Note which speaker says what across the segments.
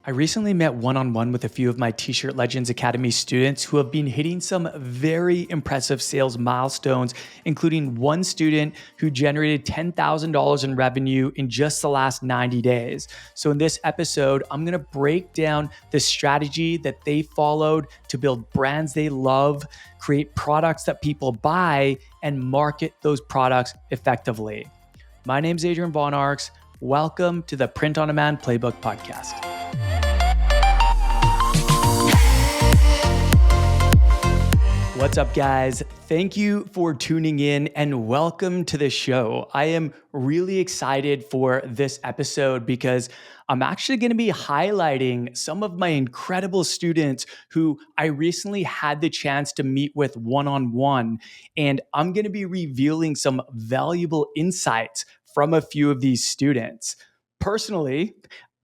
Speaker 1: I recently met one-on-one with a few of my T-Shirt Legends Academy students who have been hitting some very impressive sales milestones, including one student who generated $10,000 in revenue in just the last 90 days. So in this episode, I'm going to break down the strategy that they followed to build brands they love, create products that people buy, and market those products effectively. My name's Adrian Von Arx. Welcome to the Print on Demand Playbook Podcast. What's up, guys? Thank you for tuning in and welcome to the show. I am really excited for this episode because I'm actually going to be highlighting some of my incredible students who I recently had the chance to meet with one-on-one, and I'm going to be revealing some valuable insights from a few of these students. Personally,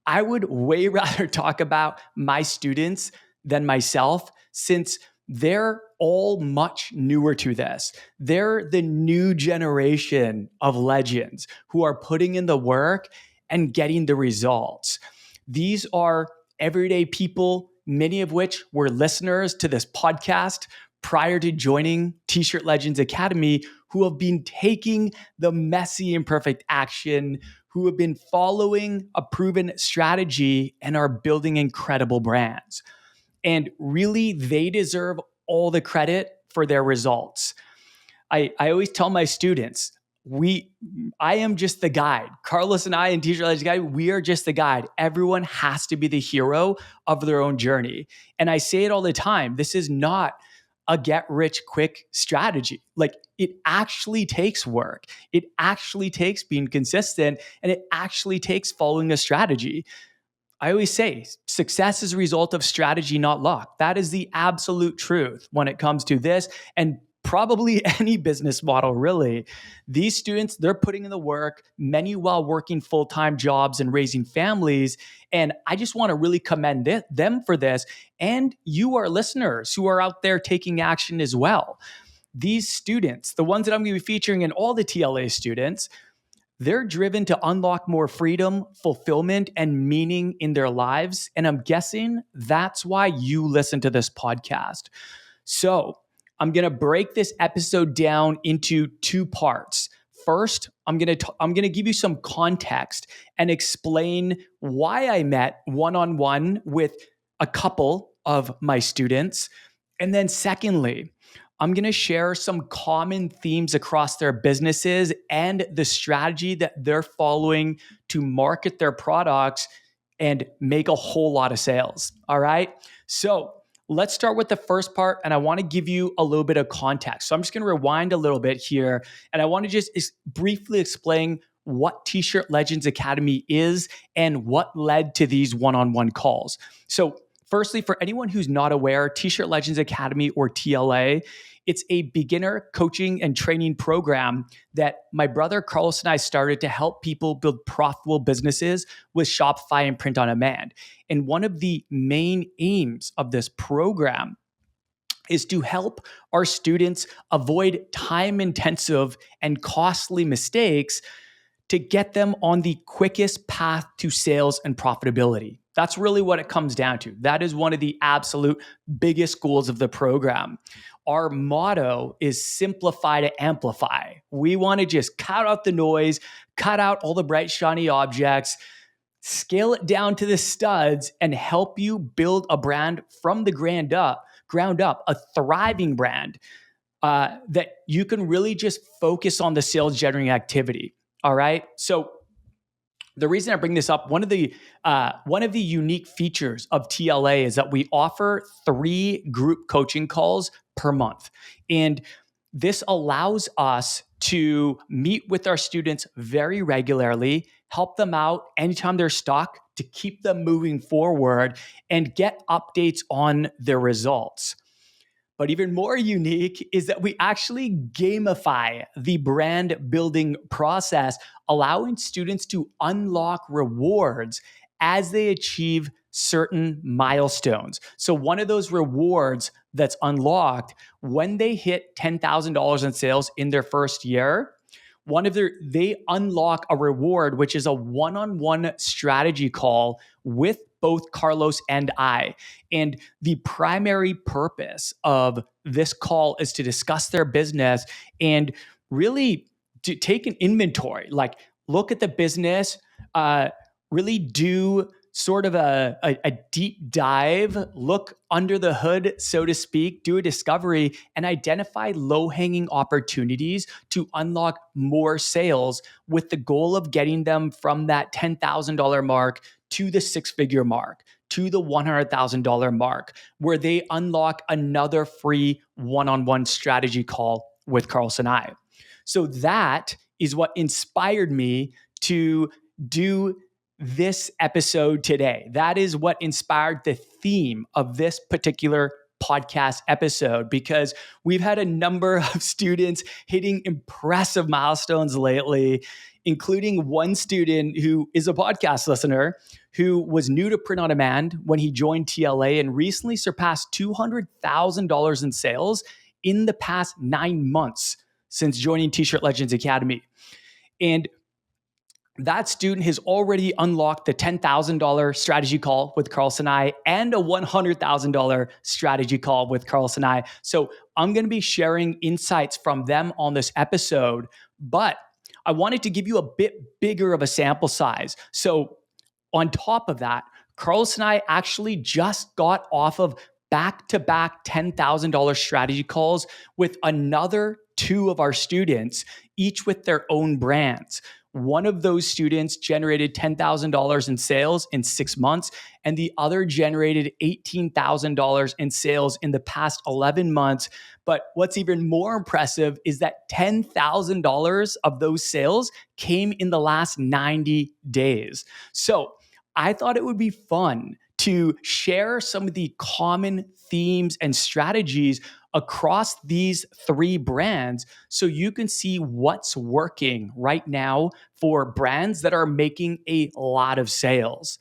Speaker 1: I would way rather talk about my students than myself, since they're all much newer to this. They're the new generation of legends who are putting in the work and getting the results. These are everyday people, many of which were listeners to this podcast prior to joining T-Shirt Legends Academy, who have been taking the messy imperfect action, who have been following a proven strategy and are building incredible brands. And really, they deserve all the credit for their results. I always tell my students, I am just the guide. Carlos and I in T-Shirt Legends Guide, we are just the guide. Everyone has to be the hero of their own journey. And I say it all the time. This is not a get-rich-quick strategy. Like, it actually takes work. It actually takes being consistent, and it actually takes following a strategy. I always say success is a result of strategy, not luck. That is the absolute truth when it comes to this and probably any business model, really. These students, they're putting in the work, many while working full-time jobs and raising families. And I just want to really commend them for this. And you, our listeners, who are out there taking action as well. These students, the ones that I'm going to be featuring, and all the TLA students, they're driven to unlock more freedom, fulfillment, and meaning in their lives. And I'm guessing that's why you listen to this podcast. So I'm going to break this episode down into two parts. First, I'm going to give you some context and explain why I met one-on-one with a couple of my students. And then secondly, I'm going to share some common themes across their businesses and the strategy that they're following to market their products and make a whole lot of sales. All right. So let's start with the first part. And I want to give you a little bit of context. So I'm just going to rewind a little bit here. And I want to just briefly explain what T-Shirt Legends Academy is and what led to these one-on-one calls. So firstly, for anyone who's not aware, T-Shirt Legends Academy, or TLA, it's a beginner coaching and training program that my brother Carlos and I started to help people build profitable businesses with Shopify and print on demand. And one of the main aims of this program is to help our students avoid time-intensive and costly mistakes to get them on the quickest path to sales and profitability. That's really what it comes down to. That is one of the absolute biggest goals of the program. Our motto is simplify to amplify. We want to just cut out the noise, cut out all the bright, shiny objects, scale it down to the studs, and help you build a brand from the ground up, a thriving brand that you can really just focus on the sales generating activity. All right. So the reason I bring this up, one of the unique features of TLA is that we offer 3 group coaching calls per month. And this allows us to meet with our students very regularly, help them out anytime they're stuck, to keep them moving forward and get updates on their results. But even more unique is that we actually gamify the brand building process, allowing students to unlock rewards as they achieve certain milestones. So one of those rewards that's unlocked when they hit $10,000 in sales in their first year, they unlock a reward, which is a one-on-one strategy call with both Carlos and I. And the primary purpose of this call is to discuss their business and really to take an inventory, like look at the business, really do sort of a deep dive, look under the hood, so to speak, do a discovery and identify low-hanging opportunities to unlock more sales with the goal of getting them from that $10,000 mark to the six-figure mark, to the $100,000 mark, where they unlock another free one-on-one strategy call with Carlos and I. So that is what inspired me to do this episode today. That is what inspired the theme of this particular podcast episode, because we've had a number of students hitting impressive milestones lately, including one student who is a podcast listener who was new to print on demand when he joined TLA and recently surpassed $200,000 in sales in the past 9 months since joining T-Shirt Legends Academy. And that student has already unlocked the $10,000 strategy call with Carlos and I and a $100,000 strategy call with Carlos and I. So I'm going to be sharing insights from them on this episode, but I wanted to give you a bit bigger of a sample size. So on top of that, Carlos and I actually just got off of back-to-back $10,000 strategy calls with another two of our students, each with their own brands. One of those students generated $10,000 in sales in 6 months, and the other generated $18,000 in sales in the past 11 months. But what's even more impressive is that $10,000 of those sales came in the last 90 days. So I thought it would be fun to share some of the common themes and strategies across these three brands so you can see what's working right now for brands that are making a lot of sales.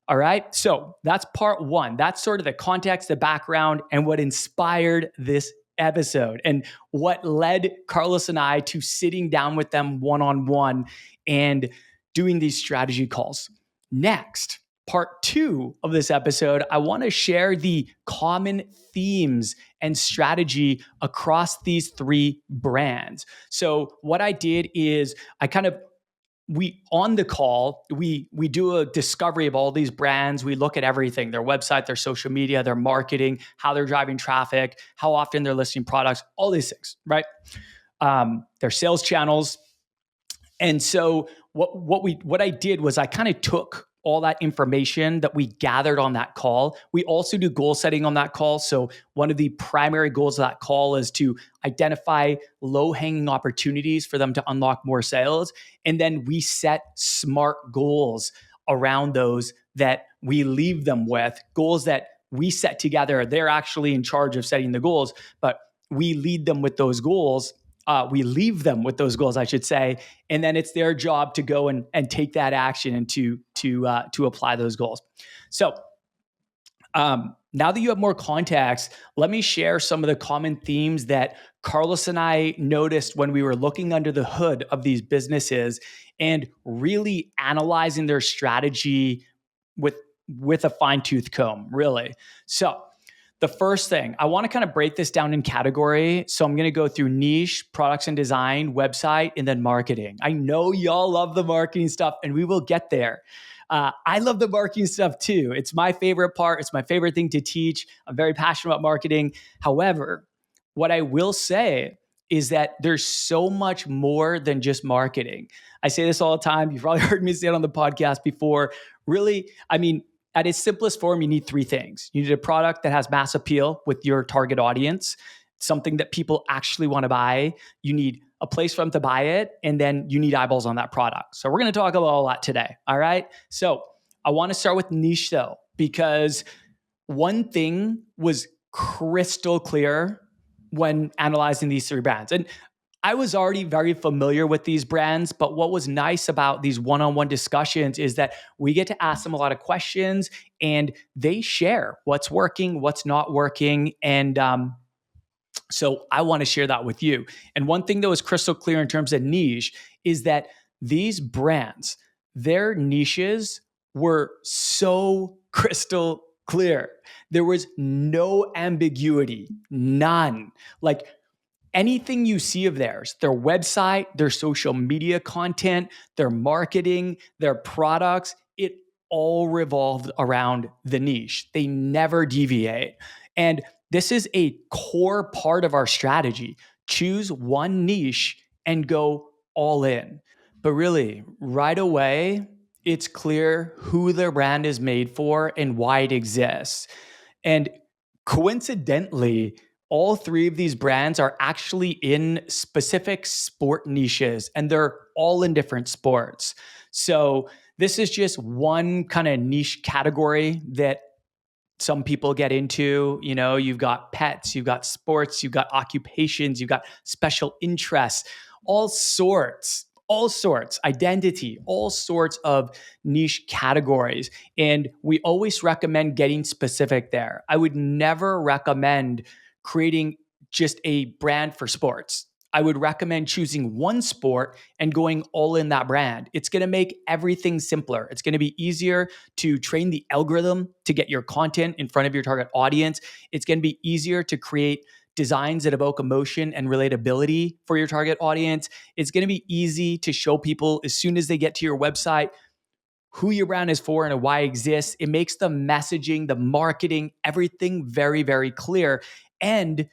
Speaker 1: All right, so that's part one. That's sort of the context, the background, and what inspired this episode and what led Carlos and I to sitting down with them one-on-one and doing these strategy calls. Next, part two of this episode, I want to share the common themes and strategy across these three brands. So what I did is on the call, we do a discovery of all these brands. We look at everything, their website, their social media, their marketing, how they're driving traffic, how often they're listing products, all these things, right? Their sales channels. And so what I did was I kind of took all that information that we gathered on that call. We also do goal setting on that call. So one of the primary goals of that call is to identify low-hanging opportunities for them to unlock more sales. And then we set smart goals around those that we leave them with, goals that we set together. They're actually in charge of setting the goals, but we lead them with those goals. We leave them with those goals, I should say, and then it's their job to go and take that action and to apply those goals. So now that you have more context, let me share some of the common themes that Carlos and I noticed when we were looking under the hood of these businesses and really analyzing their strategy with a fine-tooth comb, really. So the first thing, I want to kind of break this down in category. So I'm going to go through niche, products and design, website, and then marketing. I know y'all love the marketing stuff, and we will get there. I love the marketing stuff too. It's my favorite part. It's my favorite thing to teach. I'm very passionate about marketing. However, what I will say is that there's so much more than just marketing. I say this all the time. You've probably heard me say it on the podcast before. Really, I mean, at its simplest form, you need three things. You need a product that has mass appeal with your target audience, something that people actually want to buy. You need a place for them to buy it, and then you need eyeballs on that product. So we're going to talk about a lot today, all right? So I want to start with niche though, because one thing was crystal clear when analyzing these three brands. And I was already very familiar with these brands, but what was nice about these one-on-one discussions is that we get to ask them a lot of questions and they share what's working, what's not working. And so I want to share that with you. And one thing that was crystal clear in terms of niche is that these brands, their niches were so crystal clear. There was no ambiguity, none. Like anything you see of theirs, their website, their social media content, their marketing, their products, it all revolved around the niche. They never deviate. And this is a core part of our strategy. Choose one niche and go all in. But really, right away, it's clear who their brand is made for and why it exists. And coincidentally, all three of these brands are actually in specific sport niches and they're all in different sports. So, this is just one kind of niche category that some people get into. You know, you've got pets, you've got sports, you've got occupations, you've got special interests, all sorts, identity, all sorts of niche categories. And we always recommend getting specific there. I would never recommend creating just a brand for sports. I would recommend choosing one sport and going all in that brand. It's going to make everything simpler. It's going to be easier to train the algorithm to get your content in front of your target audience. It's going to be easier to create designs that evoke emotion and relatability for your target audience. It's going to be easy to show people as soon as they get to your website who your brand is for and why it exists. It makes the messaging, the marketing, everything very, very clear. And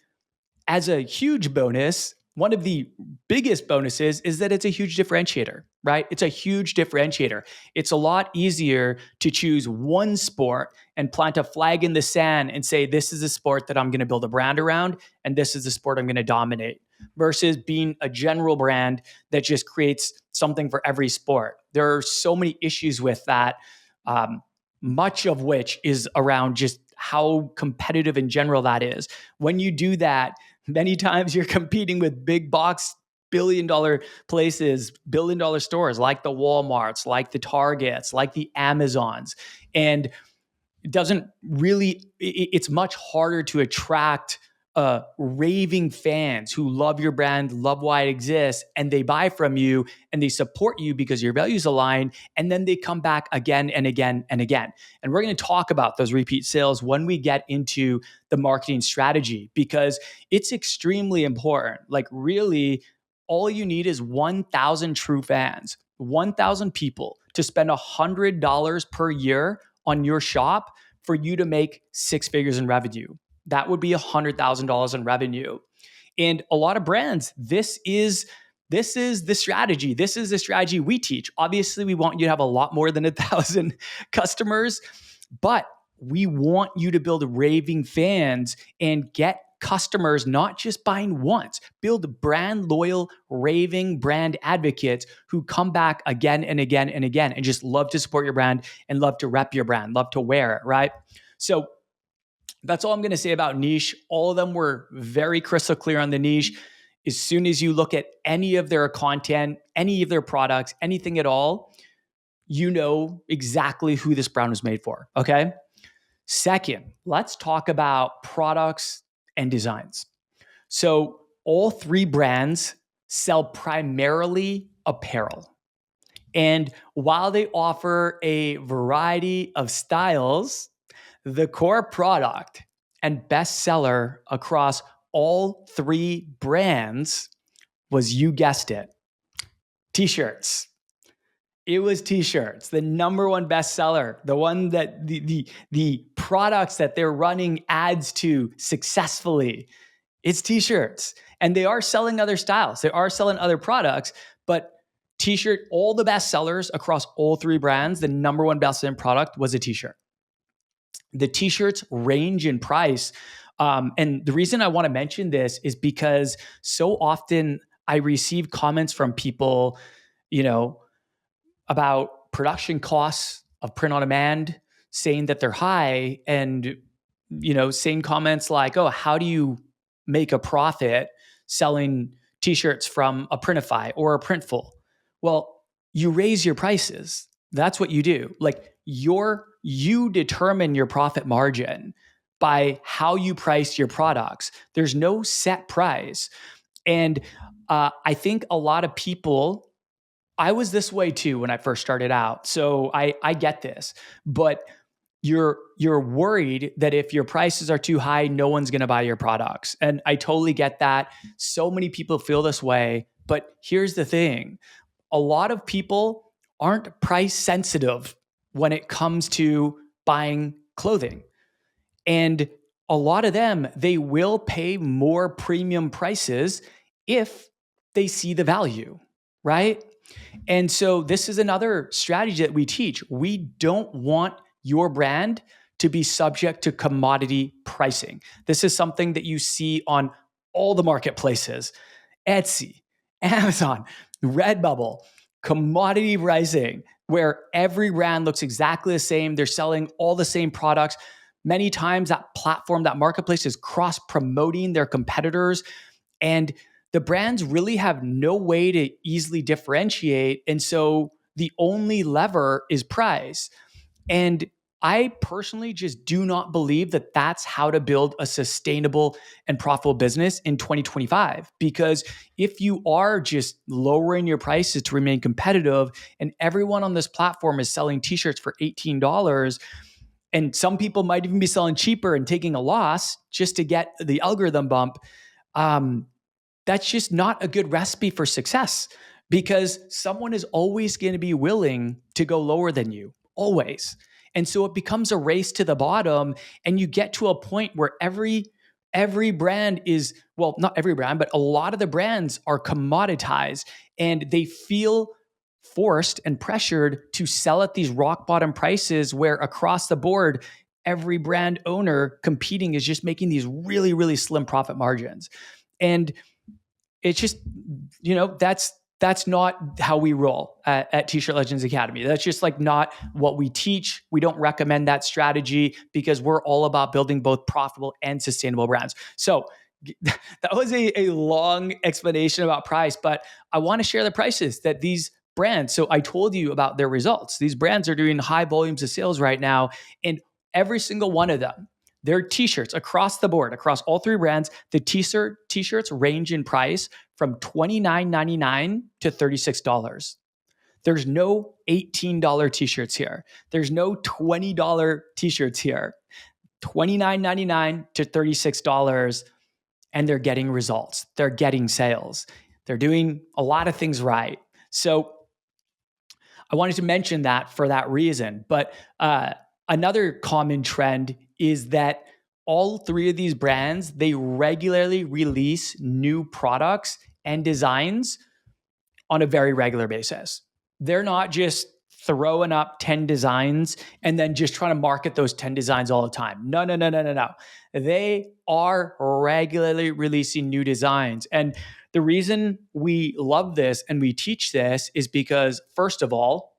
Speaker 1: as a huge bonus, one of the biggest bonuses is that it's a huge differentiator, right? It's a huge differentiator. It's a lot easier to choose one sport and plant a flag in the sand and say, this is a sport that I'm going to build a brand around, and this is the sport I'm going to dominate, versus being a general brand that just creates something for every sport. There are so many issues with that, much of which is around just how competitive in general that is. When you do that, many times you're competing with big box billion-dollar places, billion-dollar stores like the Walmarts, like the Targets, like the Amazons. And it doesn't really, it's much harder to attract raving fans who love your brand, love why it exists, and they buy from you and they support you because your values align. And then they come back again and again and again. And we're going to talk about those repeat sales when we get into the marketing strategy, because it's extremely important. Like, really, all you need is 1,000 true fans, 1,000 people to spend $100 per year on your shop for you to make six figures in revenue. That would be $100,000 in revenue. And a lot of brands, this is the strategy. This is the strategy we teach. Obviously, we want you to have a lot more than 1,000 customers, but we want you to build raving fans and get customers not just buying once. Build brand loyal, raving brand advocates who come back again and again and again and just love to support your brand and love to rep your brand, love to wear it, right? So that's all I'm going to say about niche. All of them were very crystal clear on the niche. As soon as you look at any of their content, any of their products, anything at all, you know exactly who this brand was made for, okay? Second, let's talk about products and designs. So all three brands sell primarily apparel. And while they offer a variety of styles, the core product and bestseller across all three brands was, you guessed it, t-shirts. It was t-shirts, the number one bestseller, the one that the products that they're running ads to successfully. It's t-shirts. And they are selling other styles. They are selling other products, but t-shirt, all the best sellers across all three brands, the number one best-selling product was a t-shirt. The t-shirts range in price. And the reason I want to mention this is because so often I receive comments from people, you know, about production costs of print on demand, saying that they're high, and, you know, saying comments like, oh, how do you make a profit selling t-shirts from a Printify or a Printful? Well, you raise your prices. That's what you do. Like, you determine your profit margin by how you price your products. There's no set price. And I think a lot of people, I was this way too when I first started out. So I get this, but you're worried that if your prices are too high, no one's going to buy your products. And I totally get that. So many people feel this way, but here's the thing. A lot of people aren't price sensitive when it comes to buying clothing. And a lot of them, they will pay more premium prices if they see the value, right? And so this is another strategy that we teach. We don't want your brand to be subject to commodity pricing. This is something that you see on all the marketplaces: Etsy, Amazon, Redbubble, commodity pricing, where every brand looks exactly the same. They're selling all the same products. Many times that platform, that marketplace is cross promoting their competitors. And the brands really have no way to easily differentiate. And so the only lever is price. And I personally just do not believe that that's how to build a sustainable and profitable business in 2025. Because if you are just lowering your prices to remain competitive, and everyone on this platform is selling t-shirts for $18, and some people might even be selling cheaper and taking a loss just to get the algorithm bump, that's just not a good recipe for success, because someone is always going to be willing to go lower than you, always. And so it becomes a race to the bottom, and you get to a point where every brand is, well, not every brand, but a lot of the brands are commoditized, and they feel forced and pressured to sell at these rock bottom prices, where across the board, every brand owner competing is just making these really, really slim profit margins. And it's just, that's not how we roll at T-Shirt Legends Academy. That's just like not what we teach. We don't recommend that strategy, because we're all about building both profitable and sustainable brands. So that was a long explanation about price, but I want to share the prices that these brands. So I told you about their results. These brands are doing high volumes of sales right now, and every single one of them, their t-shirts across the board, across all three brands, the t-shirts range in price from $29.99 to $36. There's no $18 t-shirts here. There's no $20 t-shirts here. $29.99 to $36, and they're getting results. They're getting sales. They're doing a lot of things right. So I wanted to mention that for that reason. But another common trend is that all three of these brands, they regularly release new products and designs on a very regular basis. They're not just throwing up 10 designs and then just trying to market those 10 designs all the time. No, no, no, no, no, no. They are regularly releasing new designs. And the reason we love this and we teach this is because, first of all,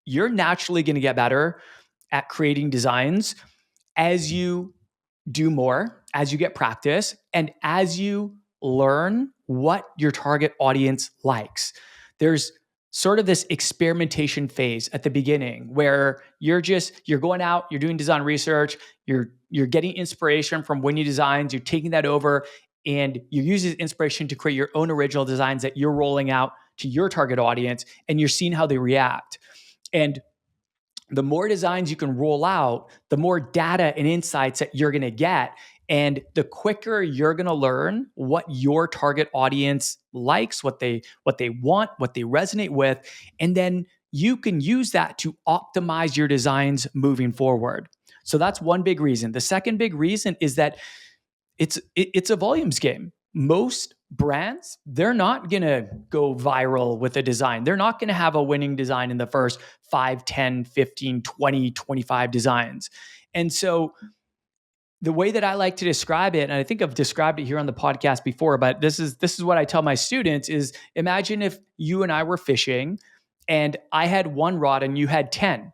Speaker 1: you're naturally going to get better at creating designs as you do more, as you get practice, and as you learn what your target audience likes. There's sort of this experimentation phase at the beginning where you're going out, you're doing design research, you're getting inspiration from winning designs, you're taking that over, and you use this inspiration to create your own original designs that you're rolling out to your target audience, and you're seeing how they react. And the more designs you can roll out, the more data and insights that you're going to get. And the quicker you're going to learn what your target audience likes, what they want, what they resonate with. And then you can use that to optimize your designs moving forward. So that's one big reason. The second big reason is that it's a volumes game. Most brands, they're not going to go viral with a design. They're not going to have a winning design in the first 5, 10, 15, 20, 25 designs. And so the way that I like to describe it, and I think I've described it here on the podcast before, but this is what I tell my students is, imagine if you and I were fishing and I had one rod and you had 10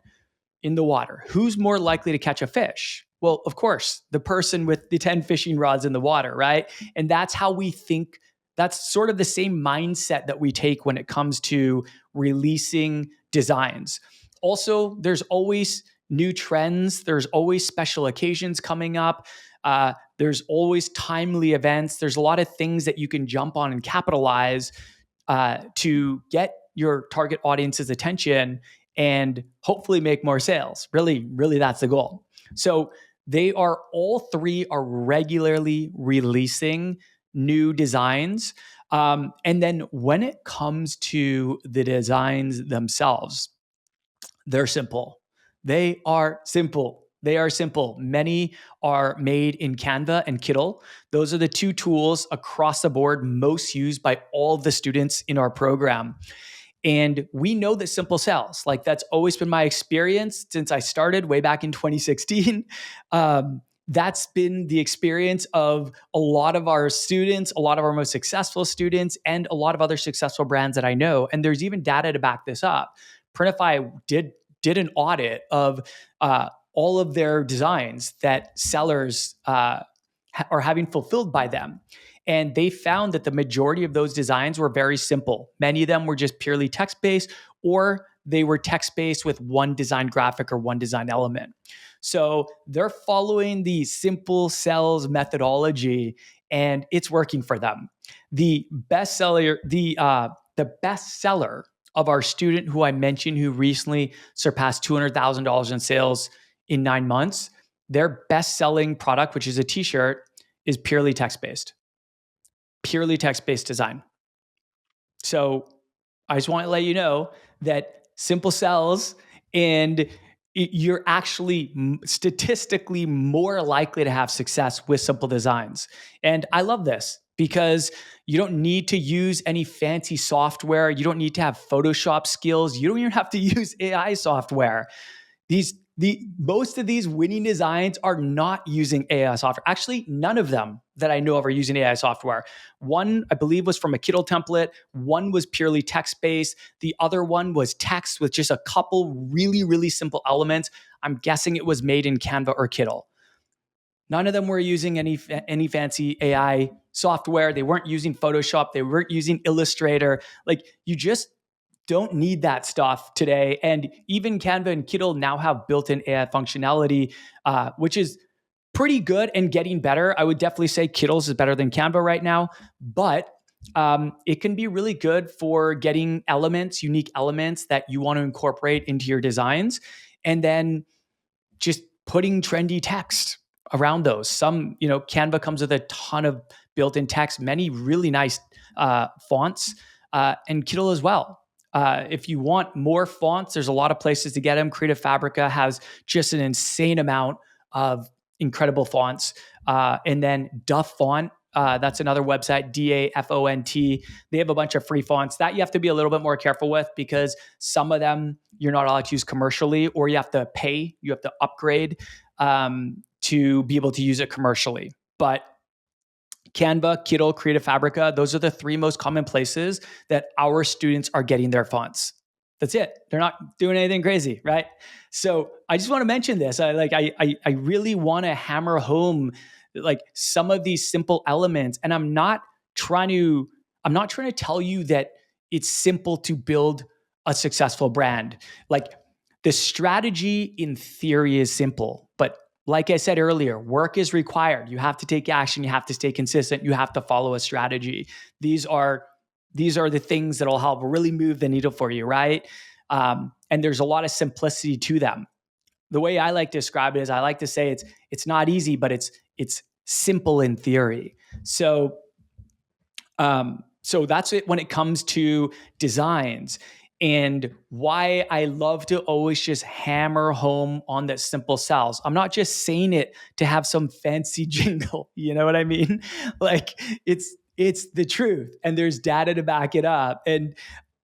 Speaker 1: in the water. Who's more likely to catch a fish? Well, of course, the person with the 10 fishing rods in the water, right? And that's how we think. That's sort of the same mindset that we take when it comes to releasing designs. Also, there's always new trends. There's always special occasions coming up. There's always timely events. There's a lot of things that you can jump on and capitalize to get your target audience's attention. and hopefully make more sales. Really, really, that's the goal. So all three are regularly releasing new designs. And then when it comes to the designs themselves, they're simple. They are simple. They are simple. Many are made in Canva and Kittle. Those are the two tools across the board most used by all the students in our program. And we know that simple sells. Like, that's always been my experience since I started way back in 2016. That's been the experience of a lot of our students, a lot of our most successful students, and a lot of other successful brands that I know. And there's even data to back this up. Printify did an audit of all of their designs that sellers are having fulfilled by them. And they found that the majority of those designs were very simple. Many of them were just purely text-based, or they were text-based with one design graphic or one design element. So they're following the simple sells methodology, and it's working for them. The best seller of our student who I mentioned, who recently surpassed $200,000 in sales in 9 months, their best-selling product, which is a t-shirt, is purely text-based design. So I just want to let you know that simple sells, and you're actually statistically more likely to have success with simple designs. And I love this because you don't need to use any fancy software. You don't need to have Photoshop skills. You don't even have to use AI software. Most of these winning designs are not using AI software. Actually, none of them that I know of are using AI software. One, I believe, was from a Kittle template. One was purely text-based. The other one was text with just a couple really, really simple elements. I'm guessing it was made in Canva or Kittle. None of them were using any fancy AI software. They weren't using Photoshop. They weren't using Illustrator. Like, you just don't need that stuff today. And even Canva and Kittle now have built-in AI functionality, which is pretty good and getting better. I would definitely say Kittle's is better than Canva right now, but it can be really good for getting unique elements that you want to incorporate into your designs, and then just putting trendy text around those. Canva comes with a ton of built-in text, many really nice fonts, and Kittle as well. If you want more fonts, there's a lot of places to get them. Creative Fabrica has just an insane amount of incredible fonts. And then Duff Font, that's another website, DAFONT. They have a bunch of free fonts that you have to be a little bit more careful with, because some of them you're not allowed to use commercially, or you have to pay, you have to upgrade to be able to use it commercially. But Canva, Kittle, Creative Fabrica, those are the three most common places that our students are getting their fonts. That's it. They're not doing anything crazy, right? So I just want to mention this. I really want to hammer home like some of these simple elements. And I'm not trying to tell you that it's simple to build a successful brand. Like, the strategy in theory is simple, but like I said earlier, work is required. You have to take action. You have to stay consistent. You have to follow a strategy. These are the things that will help really move the needle for you, right? And there's a lot of simplicity to them. The way I like to describe it is, I like to say it's not easy, but it's simple in theory. So that's it when it comes to designs. And why I love to always just hammer home on that simple sells. I'm not just saying it to have some fancy jingle. You know what I mean? Like, it's the truth, and there's data to back it up. And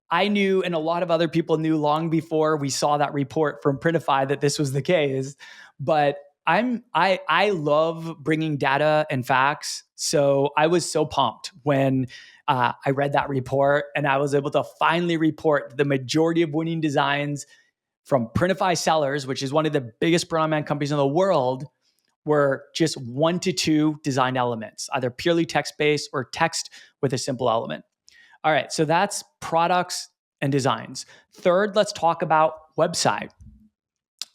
Speaker 1: I knew, and a lot of other people knew long before we saw that report from Printify, that this was the case. But I love bringing data and facts. So I was so pumped when I read that report, and I was able to finally report the majority of winning designs from Printify sellers, which is one of the biggest print-on-demand companies in the world, were just 1 to 2 design elements, either purely text-based or text with a simple element. All right, so that's products and designs. Third, let's talk about website.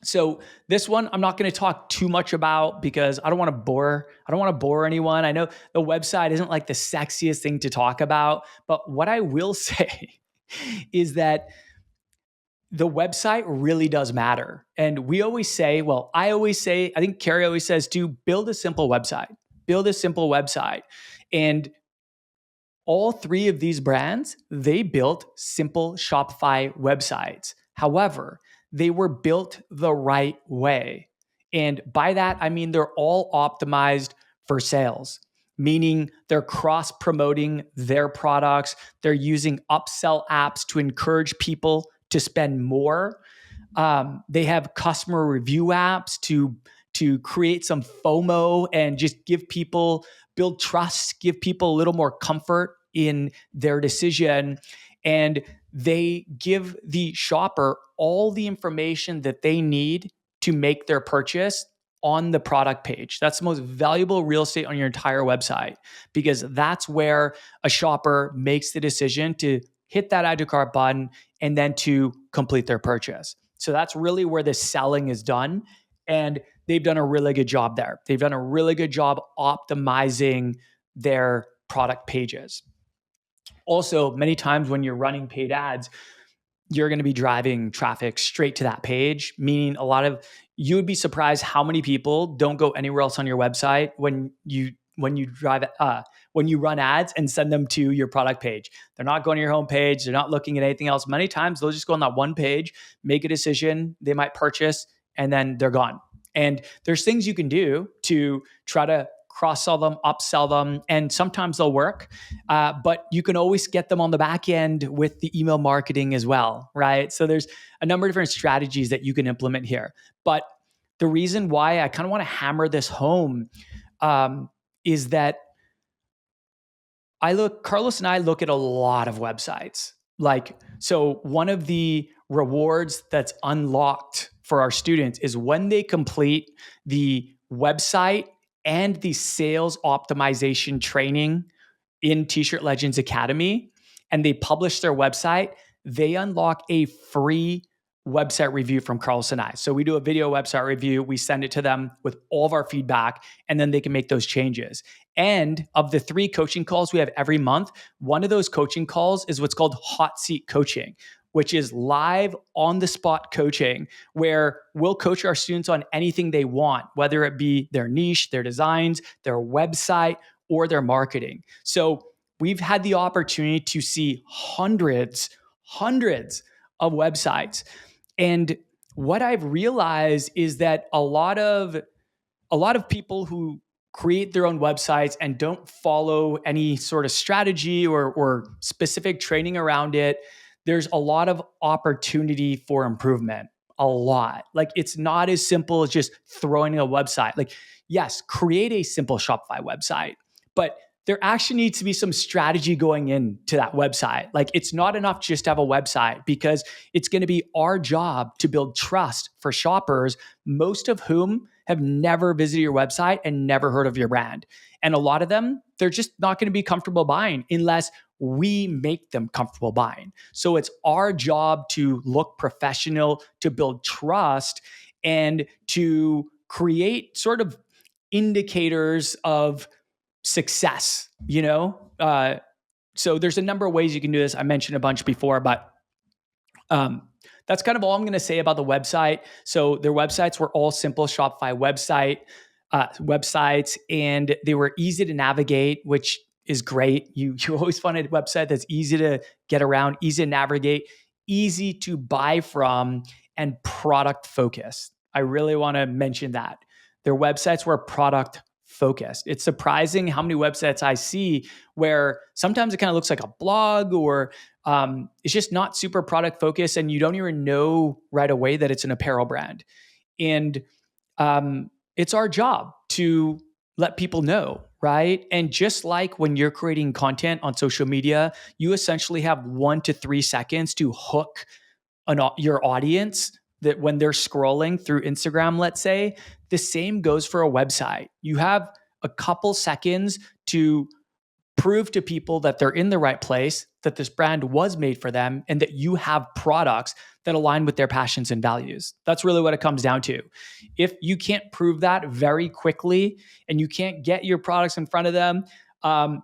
Speaker 1: So this one, I'm not going to talk too much about, because I don't want to bore anyone. I know the website isn't like the sexiest thing to talk about, but what I will say is that the website really does matter. And we always say, well, I always say, I think Kerry always says to build a simple website, build a simple website. And all three of these brands, they built simple Shopify websites. However, they were built the right way. And by that, I mean they're all optimized for sales, meaning they're cross promoting their products. They're using upsell apps to encourage people to spend more. They have customer review apps to create some FOMO and just give people build trust, give people a little more comfort in their decision, and they give the shopper all the information that they need to make their purchase on the product page. That's the most valuable real estate on your entire website, because that's where a shopper makes the decision to hit that add to cart button and then to complete their purchase. So that's really where the selling is done. And they've done a really good job there. They've done a really good job optimizing their product pages. Also, many times when you're running paid ads, you're going to be driving traffic straight to that page, meaning you would be surprised how many people don't go anywhere else on your website when you run ads and send them to your product page. They're not going to your homepage. They're not looking at anything else. Many times they'll just go on that one page, make a decision, they might purchase, and then they're gone. And there's things you can do to try to cross-sell them, upsell them, and sometimes they'll work. But you can always get them on the back end with the email marketing as well, right? So there's a number of different strategies that you can implement here. But the reason why I kind of want to hammer this home is that Carlos and I look at a lot of websites. So one of the rewards that's unlocked for our students is when they complete the website and the sales optimization training in T-Shirt Legends Academy, and they publish their website, they unlock a free website review from Carlos and I. So we do a video website review, we send it to them with all of our feedback, and then they can make those changes. And of the 3 coaching calls we have every month, one of those coaching calls is what's called hot seat coaching, which is live on the spot coaching, where we'll coach our students on anything they want, whether it be their niche, their designs, their website, or their marketing. So we've had the opportunity to see hundreds of websites. And what I've realized is that a lot of people who create their own websites and don't follow any sort of strategy or specific training around it, there's a lot of opportunity for improvement. A lot. It's not as simple as just throwing a website. Yes, create a simple Shopify website, but there actually needs to be some strategy going into that website. It's not enough just to have a website, because it's going to be our job to build trust for shoppers, most of whom have never visited your website and never heard of your brand. And a lot of them, they're just not going to be comfortable buying unless we make them comfortable buying. So it's our job to look professional, to build trust, and to create sort of indicators of success, so there's a number of ways you can do this. I mentioned a bunch before, but that's kind of all I'm going to say about the website. So their websites were all simple Shopify websites, and they were easy to navigate, which is great. You always want a website that's easy to get around, easy to navigate, easy to buy from, and product focused. I really want to mention that. Their websites were product focused. It's surprising how many websites I see where sometimes it kind of looks like a blog, or it's just not super product focused, and you don't even know right away that it's an apparel brand. And it's our job to let people know, right? And just like when you're creating content on social media, you essentially have 1 to 3 seconds to hook your audience, that when they're scrolling through Instagram, let's say, the same goes for a website. You have a couple seconds to prove to people that they're in the right place, that this brand was made for them, and that you have products that align with their passions and values. That's really what it comes down to. If you can't prove that very quickly and you can't get your products in front of them,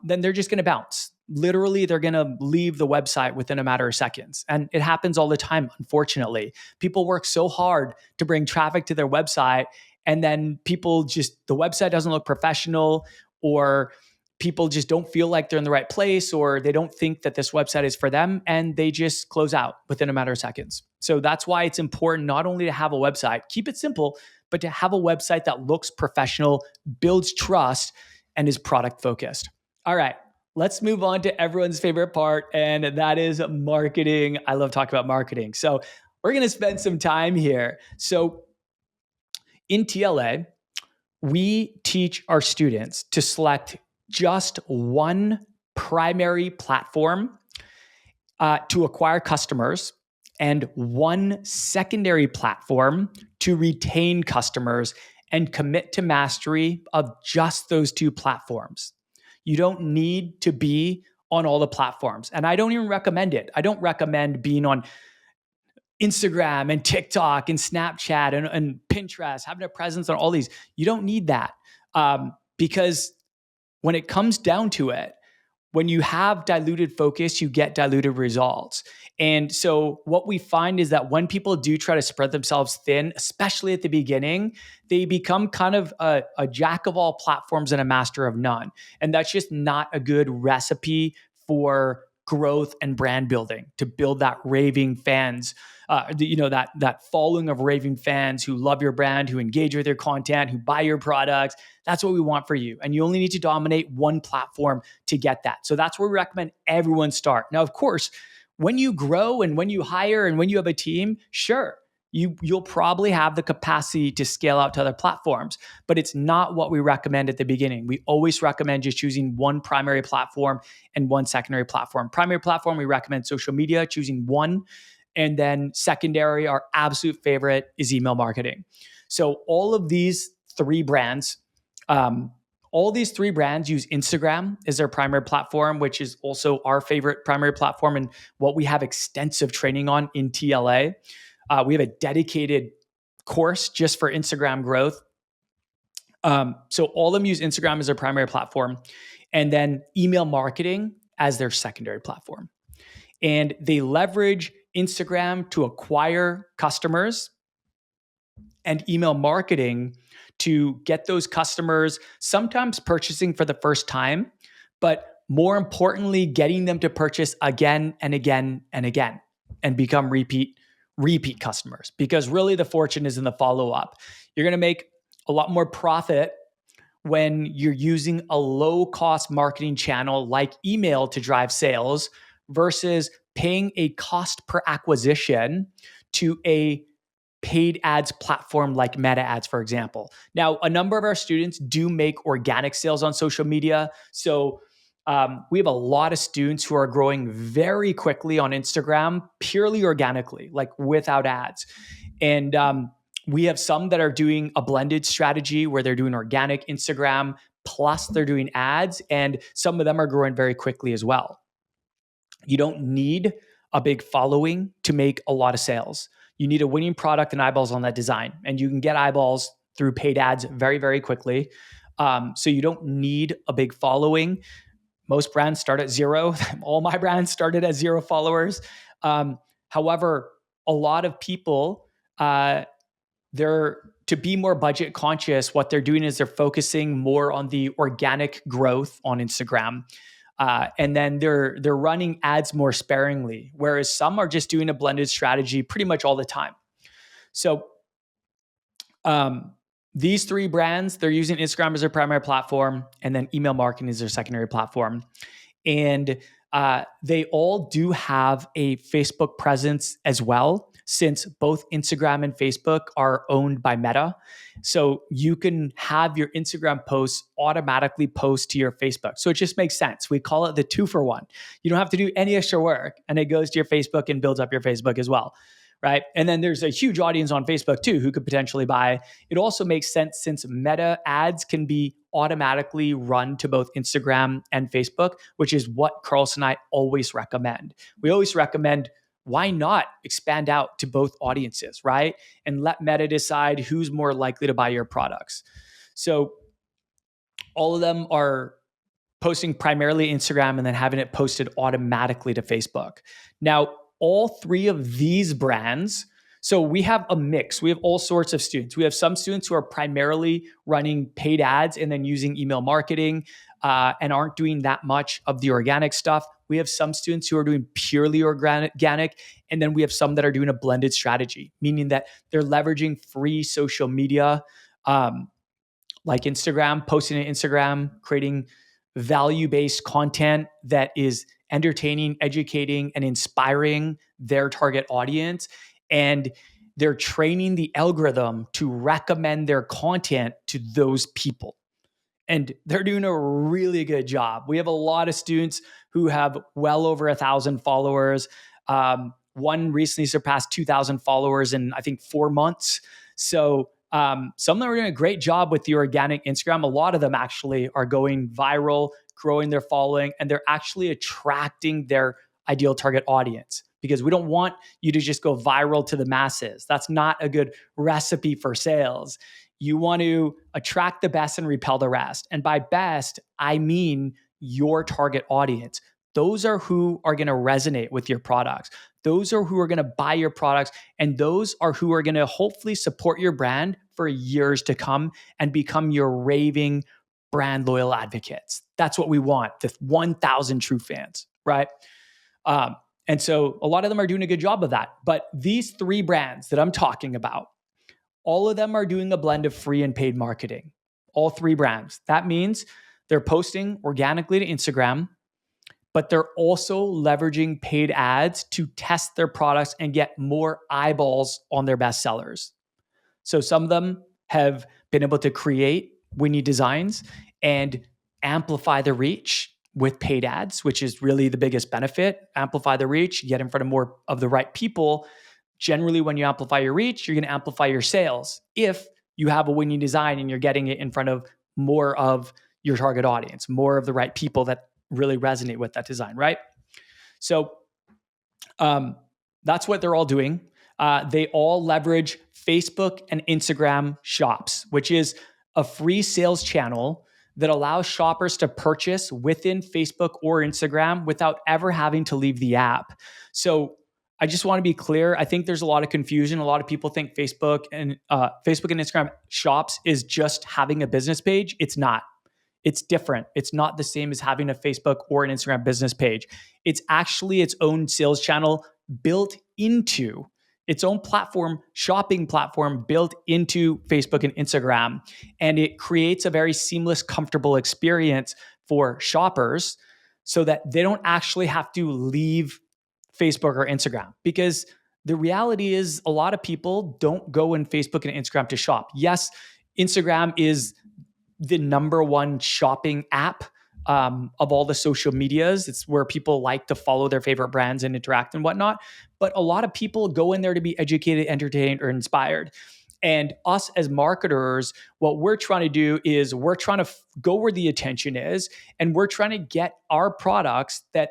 Speaker 1: then they're just going to bounce. literally they're going to leave the website within a matter of seconds. And it happens all the time, unfortunately. People work so hard to bring traffic to their website, and then the website doesn't look professional, or people just don't feel like they're in the right place, or they don't think that this website is for them, and they just close out within a matter of seconds. So that's why it's important not only to have a website, keep it simple, but to have a website that looks professional, builds trust, and is product focused. All right, let's move on to everyone's favorite part, and that is marketing. I love talking about marketing. So we're going to spend some time here. So in TLA, we teach our students to select just one primary platform to acquire customers and one secondary platform to retain customers, and commit to mastery of just those two platforms. You don't need to be on all the platforms. And I don't even recommend it. I don't recommend being on Instagram and TikTok and Snapchat and Pinterest, having a presence on all these. You don't need that, because when it comes down to it, when you have diluted focus, you get diluted results. And so what we find is that when people do try to spread themselves thin, especially at the beginning, they become kind of a jack of all platforms and a master of none. And that's just not a good recipe for growth and brand building, to build that raving fans, that following of raving fans who love your brand, who engage with your content, who buy your products. That's what we want for you. And you only need to dominate one platform to get that. So that's where we recommend everyone start. Now, of course, when you grow and when you hire and when you have a team, sure, you'll probably have the capacity to scale out to other platforms, but it's not what we recommend at the beginning. We always recommend just choosing one primary platform and one secondary platform. Primary platform, we recommend social media, choosing one. And then secondary, our absolute favorite is email marketing. So all these three brands use Instagram as their primary platform, which is also our favorite primary platform and what we have extensive training on in TLA. We have a dedicated course just for Instagram growth. So all of them use Instagram as their primary platform, and then email marketing as their secondary platform. And they leverage Instagram to acquire customers and email marketing to get those customers sometimes purchasing for the first time, but more importantly, getting them to purchase again and again and again and become repeat customers. Because really the fortune is in the follow-up. You're going to make a lot more profit when you're using a low-cost marketing channel like email to drive sales versus paying a cost per acquisition to a paid ads platform like Meta Ads, for example. Now, a number of our students do make organic sales on social media. So we have a lot of students who are growing very quickly on Instagram, purely organically, like without ads. And we have some that are doing a blended strategy where they're doing organic Instagram, plus they're doing ads. And some of them are growing very quickly as well. You don't need a big following to make a lot of sales. You need a winning product and eyeballs on that design. And you can get eyeballs through paid ads very, very quickly. So you don't need a big following. Most brands start at zero. All my brands started at 0 followers. However, a lot of people, to be more budget conscious, what they're doing is they're focusing more on the organic growth on Instagram. And then they're running ads more sparingly, whereas some are just doing a blended strategy pretty much all the time. So these three brands, they're using Instagram as their primary platform, and then email marketing is their secondary platform. And they all do have a Facebook presence as well, since both Instagram and Facebook are owned by Meta. So you can have your Instagram posts automatically post to your Facebook. So it just makes sense. We call it the 2-for-1. You don't have to do any extra work, and it goes to your Facebook and builds up your Facebook as well, right? And then there's a huge audience on Facebook too who could potentially buy. It also makes sense since Meta ads can be automatically run to both Instagram and Facebook, which is what Carlson and I always recommend. We always recommend, why not expand out to both audiences, right? And let Meta decide who's more likely to buy your products. So all of them are posting primarily Instagram, and then having it posted automatically to Facebook. Now, all three of these brands, so we have a mix. We have all sorts of students. We have some students who are primarily running paid ads and then using email marketing and aren't doing that much of the organic stuff. We have some students who are doing purely organic, and then we have some that are doing a blended strategy, meaning that they're leveraging free social media like Instagram, posting on Instagram, creating value-based content that is entertaining, educating, and inspiring their target audience. And they're training the algorithm to recommend their content to those people. And they're doing a really good job. We have a lot of students who have well over 1,000 followers. One recently surpassed 2,000 followers in, I think, 4 months. So some of them are doing a great job with the organic Instagram. A lot of them actually are going viral, growing their following, and they're actually attracting their ideal target audience, because we don't want you to just go viral to the masses. That's not a good recipe for sales. You want to attract the best and repel the rest. And by best, I mean your target audience. Those are who are going to resonate with your products. Those are who are going to buy your products. And those are who are going to hopefully support your brand for years to come and become your raving brand loyal advocates. That's what we want, the 1,000 true fans, right? And so a lot of them are doing a good job of that. But these three brands that I'm talking about, all of them are doing a blend of free and paid marketing. All three brands. That means they're posting organically to Instagram, but they're also leveraging paid ads to test their products and get more eyeballs on their best sellers. So some of them have been able to create winning designs and amplify the reach with paid ads, which is really the biggest benefit. Amplify the reach, get in front of more of the right people. Generally, when you amplify your reach, you're going to amplify your sales if you have a winning design and you're getting it in front of more of your target audience, more of the right people that really resonate with that design, right? So that's what they're all doing. They all leverage Facebook and Instagram shops, which is a free sales channel that allows shoppers to purchase within Facebook or Instagram without ever having to leave the app. So I just want to be clear. I think there's a lot of confusion. A lot of people think Facebook and Instagram shops is just having a business page. It's not. It's different. It's not the same as having a Facebook or an Instagram business page. It's actually its own sales channel built into its own platform, shopping platform built into Facebook and Instagram. And it creates a very seamless, comfortable experience for shoppers so that they don't actually have to leave Facebook or Instagram. Because the reality is a lot of people don't go in Facebook and Instagram to shop. Yes, Instagram is the number one shopping app of all the social medias. It's where people like to follow their favorite brands and interact and whatnot. But a lot of people go in there to be educated, entertained, or inspired. And us as marketers, what we're trying to do is we're trying to go where the attention is, and we're trying to get our products that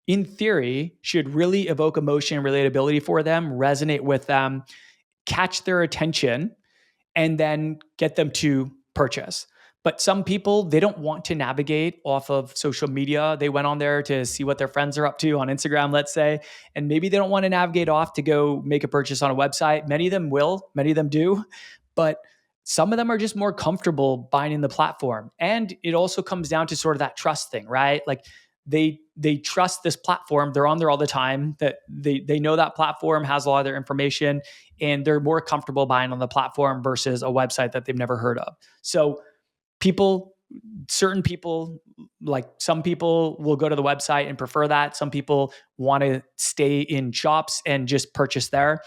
Speaker 1: in theory should really evoke emotion and relatability for them, resonate with them, catch their attention, and then get them to purchase. But some people, they don't want to navigate off of social media. They went on there to see what their friends are up to on Instagram, let's say, and maybe they don't want to navigate off to go make a purchase on a website. Many of them will, many of them do, but some of them are just more comfortable buying in the platform. And it also comes down to sort of that trust thing, right? Like they trust this platform. They're on there all the time, that they know that platform has a lot of their information, and they're more comfortable buying on the platform versus a website that they've never heard of. So certain people, like some people will go to the website and prefer that. Some people want to stay in shops and just purchase there.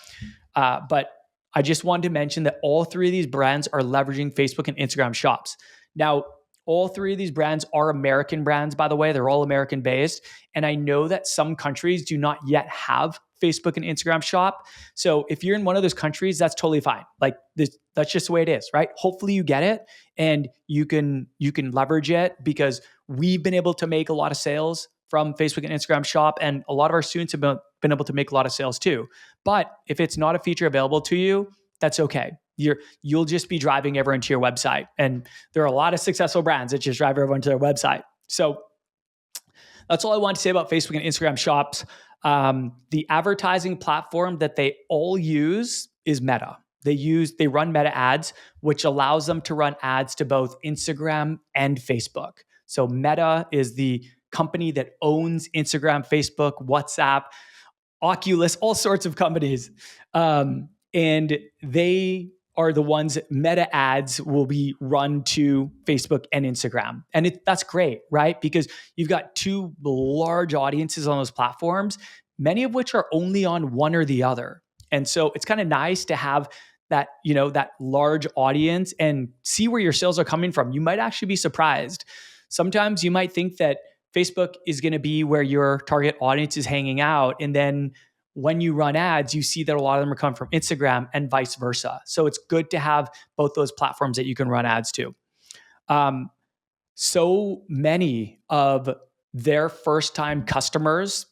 Speaker 1: But I just wanted to mention that all three of these brands are leveraging Facebook and Instagram shops. Now, all three of these brands are American brands, by the way. They're all American based. And I know that some countries do not yet have Facebook and Instagram shop. So if you're in one of those countries, that's totally fine. Like that's just the way it is, right? Hopefully you get it and you can leverage it, because we've been able to make a lot of sales from Facebook and Instagram shop. And a lot of our students have been able to make a lot of sales too. But if it's not a feature available to you, that's okay. You'll just be driving everyone to your website. And there are a lot of successful brands that just drive everyone to their website. So that's all I want to say about Facebook and Instagram Shops. The advertising platform that they all use is Meta. They run Meta ads, which allows them to run ads to both Instagram and Facebook. So Meta is the company that owns Instagram, Facebook, WhatsApp, Oculus, all sorts of companies. And they are the ones, Meta ads will be run to Facebook and Instagram. And that's great, right? Because you've got two large audiences on those platforms, many of which are only on one or the other. And so it's kind of nice to have that, that large audience and see where your sales are coming from. You might actually be surprised. Sometimes you might think that Facebook is going to be where your target audience is hanging out. And then when you run ads, you see that a lot of them are coming from Instagram and vice versa. So it's good to have both those platforms that you can run ads to. So many of their first-time customers,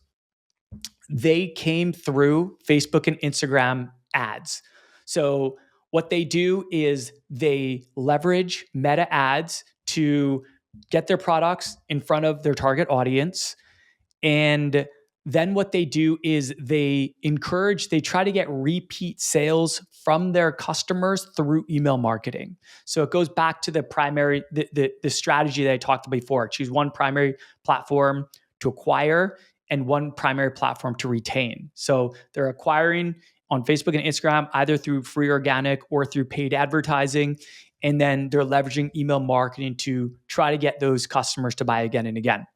Speaker 1: they came through Facebook and Instagram ads. So what they do is they leverage Meta ads to get their products in front of their target audience. And then what they do is they try to get repeat sales from their customers through email marketing. So it goes back to the strategy that I talked about before. Choose one primary platform to acquire and one primary platform to retain. So they're acquiring on Facebook and Instagram, either through free organic or through paid advertising. And then they're leveraging email marketing to try to get those customers to buy again and again.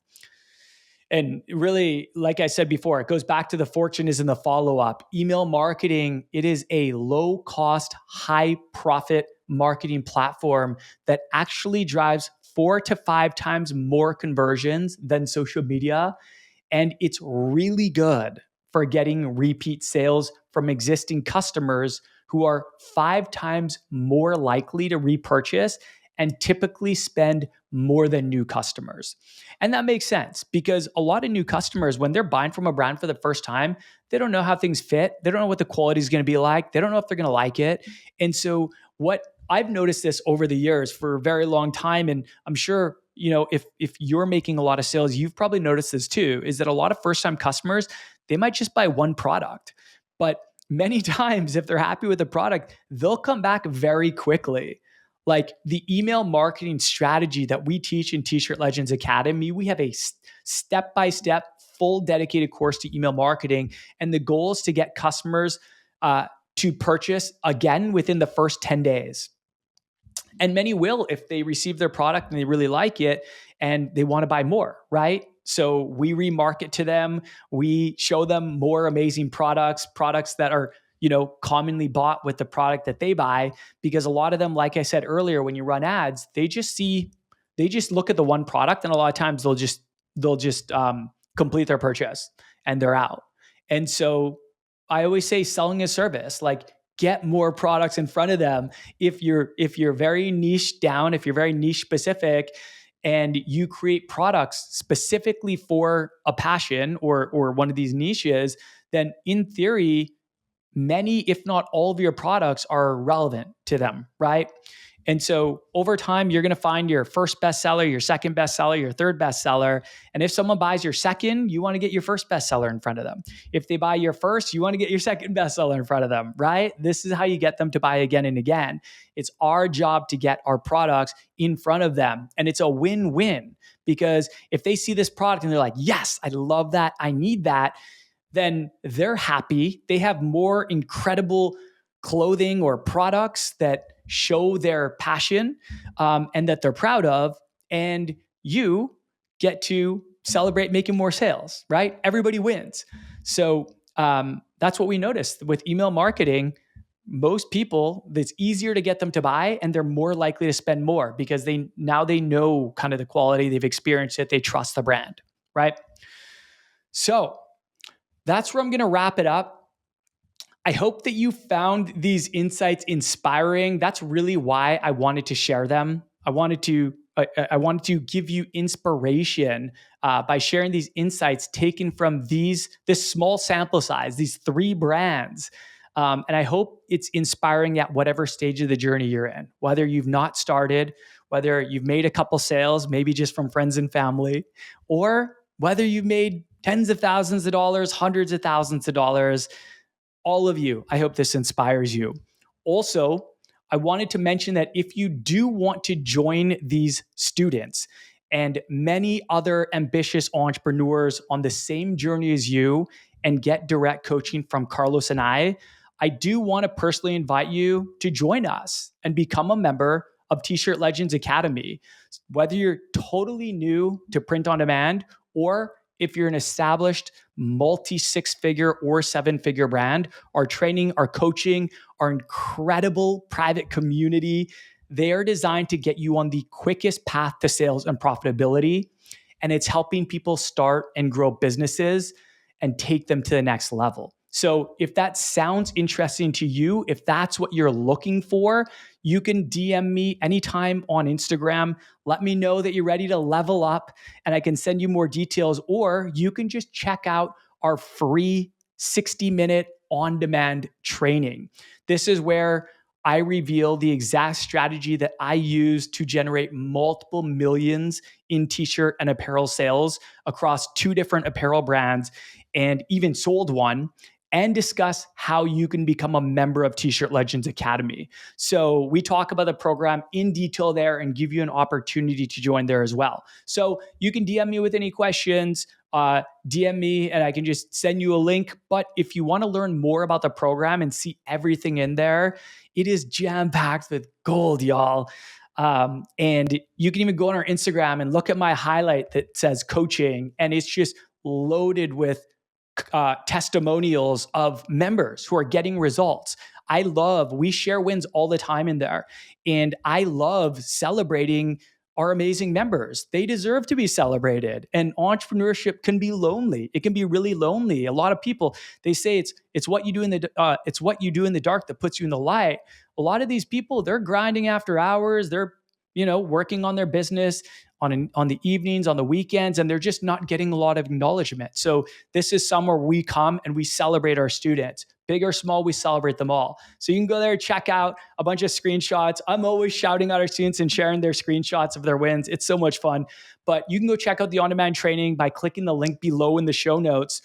Speaker 1: And really, like I said before, it goes back to the fortune is in the follow-up. Email marketing, it is a low-cost, high-profit marketing platform that actually drives 4 to 5 times more conversions than social media. And it's really good for getting repeat sales from existing customers who are 5 times more likely to repurchase and typically spend more than new customers. And that makes sense because a lot of new customers, when they're buying from a brand for the first time, they don't know how things fit. They don't know what the quality is going to be like. They don't know if they're going to like it. And so what I've noticed this over the years for a very long time, and I'm sure, if you're making a lot of sales, you've probably noticed this too, is that a lot of first-time customers, they might just buy one product. But many times, if they're happy with the product, they'll come back very quickly. Like the email marketing strategy that we teach in T-Shirt Legends Academy, we have a step-by-step, full dedicated course to email marketing. And the goal is to get customers to purchase again within the first 10 days. And many will if they receive their product and they really like it and they want to buy more, right? So we remarket to them. We show them more amazing products that are commonly bought with the product that they buy, because a lot of them, like I said earlier, when you run ads, they just look at the one product, and a lot of times they'll just complete their purchase and they're out. And so I always say selling a service, like get more products in front of them. If you're very niche down, if you're very niche specific, and you create products specifically for a passion or one of these niches, then in theory, many, if not all of your products are relevant to them, right? And so over time, you're going to find your first bestseller, your second bestseller, your third bestseller. And if someone buys your second, you want to get your first bestseller in front of them. If they buy your first, you want to get your second bestseller in front of them, right? This is how you get them to buy again and again. It's our job to get our products in front of them. And it's a win-win, because if they see this product and they're like, yes, I love that, I need that, then they're happy. They have more incredible clothing or products that show their passion and that they're proud of. And you get to celebrate making more sales, right? Everybody wins. So that's what we noticed with email marketing. Most people, it's easier to get them to buy, and they're more likely to spend more because they know kind of the quality, they've experienced it, they trust the brand, right? So that's where I'm going to wrap it up. I hope that you found these insights inspiring. That's really why I wanted to share them. I wanted to give you inspiration by sharing these insights taken from this small sample size, these 3 brands. And I hope it's inspiring at whatever stage of the journey you're in, whether you've not started, whether you've made a couple sales, maybe just from friends and family, or whether you've made tens of thousands of dollars, hundreds of thousands of dollars, all of you, I hope this inspires you. Also, I wanted to mention that if you do want to join these students and many other ambitious entrepreneurs on the same journey as you and get direct coaching from Carlos and I do want to personally invite you to join us and become a member of T-Shirt Legends Academy. Whether you're totally new to print on demand or if you're an established multi-six-figure or seven-figure brand, our training, our coaching, our incredible private community, they are designed to get you on the quickest path to sales and profitability. And it's helping people start and grow businesses and take them to the next level. So if that sounds interesting to you, if that's what you're looking for, you can DM me anytime on Instagram. Let me know that you're ready to level up and I can send you more details, or you can just check out our free 60-minute on-demand training. This is where I reveal the exact strategy that I use to generate multiple millions in t-shirt and apparel sales across 2 different apparel brands and even sold one, and discuss how you can become a member of T-Shirt Legends Academy. So we talk about the program in detail there and give you an opportunity to join there as well. So you can DM me with any questions, DM me and I can just send you a link. But if you want to learn more about the program and see everything in there, it is jam-packed with gold, y'all. And you can even go on our Instagram and look at my highlight that says coaching, and it's just loaded with testimonials of members who are getting results. We share wins all the time in there. And I love celebrating our amazing members. They deserve to be celebrated. And entrepreneurship can be lonely. It can be really lonely. A lot of people, they say it's what you do in the dark that puts you in the light. A lot of these people, they're grinding after hours. They're working on their business on the evenings, on the weekends, and they're just not getting a lot of acknowledgement. So this is somewhere we come and we celebrate our students. Big or small, we celebrate them all. So you can go there, check out a bunch of screenshots. I'm always shouting out our students and sharing their screenshots of their wins. It's so much fun. But you can go check out the on-demand training by clicking the link below in the show notes.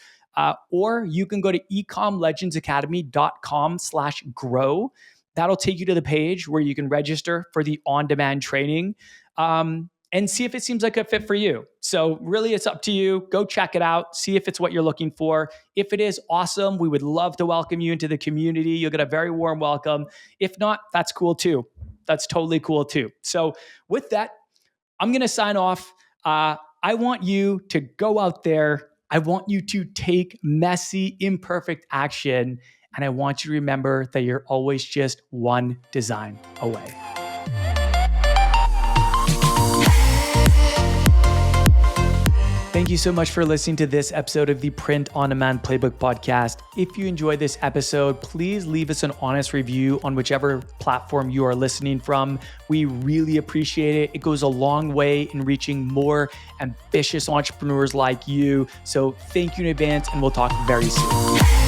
Speaker 1: Or you can go to ecomlegendsacademy.com/grow. That'll take you to the page where you can register for the on-demand training. And see if it seems like a fit for you. So really, it's up to you. Go check it out. See if it's what you're looking for. If it is, awesome. We would love to welcome you into the community. You'll get a very warm welcome. If not, that's cool too. That's totally cool too. So with that, I'm going to sign off. I want you to go out there. I want you to take messy, imperfect action. And I want you to remember that you're always just one design away. Thank you so much for listening to this episode of the Print on Demand Playbook podcast. If you enjoyed this episode, please leave us an honest review on whichever platform you are listening from. We really appreciate it. It goes a long way in reaching more ambitious entrepreneurs like you. So thank you in advance, and we'll talk very soon.